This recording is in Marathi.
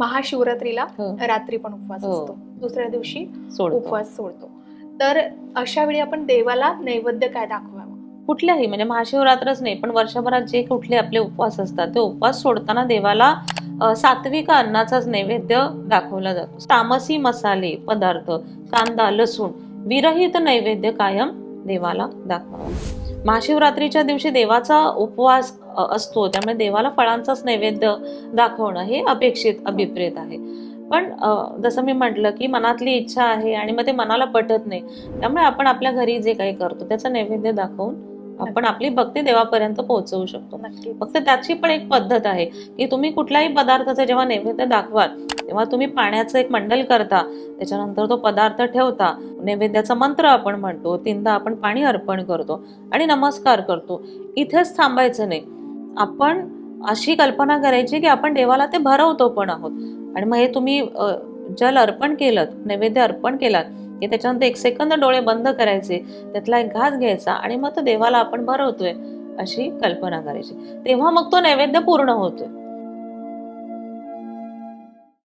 महाशिवरात्रीला हो. रात्री पण उपवास हो. असतो, दुसऱ्या दिवशी सोडतो. उपवास सोडतो. तर अशा वेळी आपण देवाला नैवेद्य काय दाखवावं? कुठल्याही म्हणजे महाशिवरात्रच नाही पण वर्षभरात जे कुठले आपले उपवास असतात ते उपवास सोडताना देवाला सात्विक अन्नाचाच नैवेद्य दाखवला जातो. तामसी मसाले पदार्थ, कांदा, लसूण विरहित नैवेद्य कायम देवाला दाखवावा. महाशिवरात्रीच्या दिवशी देवाचा उपवास असतो, त्यामुळे देवाला फळांचाच नैवेद्य दाखवणं हे अपेक्षित अभिप्रेत आहे. पण जसं मी म्हटलं की मनातली इच्छा आहे आणि मग ते मनाला पटत नाही, त्यामुळे आपण आपल्या घरी जे काही करतो त्याचा नैवेद्य दाखवून आपण आपली भक्ती देवापर्यंत पोहोचवू शकतो. नक्कीच. फक्त त्याची पण एक पद्धत आहे की तुम्ही कुठल्याही पदार्थाचा जेव्हा नैवेद्य दाखवाल तेव्हा तुम्ही पाण्याचं एक मंडल करता, त्याच्यानंतर तो पदार्थ ठेवता, नैवेद्याचा मंत्र आपण म्हणतो, 3दा आपण पाणी अर्पण करतो आणि नमस्कार करतो. इथेच थांबायचं नाही. आपण अशी कल्पना करायची की आपण देवाला ते भरवतो पण आहोत. आणि मग हे तुम्ही जल अर्पण केलं, नैवेद्य अर्पण केलात की त्याच्यानंतर 1 सेकंद डोळे बंद करायचे, त्यातला एक घास घ्यायचा आणि मग तो देवाला आपण भरवतोय अशी कल्पना करायची. तेव्हा मग तो नैवेद्य पूर्ण होतोय.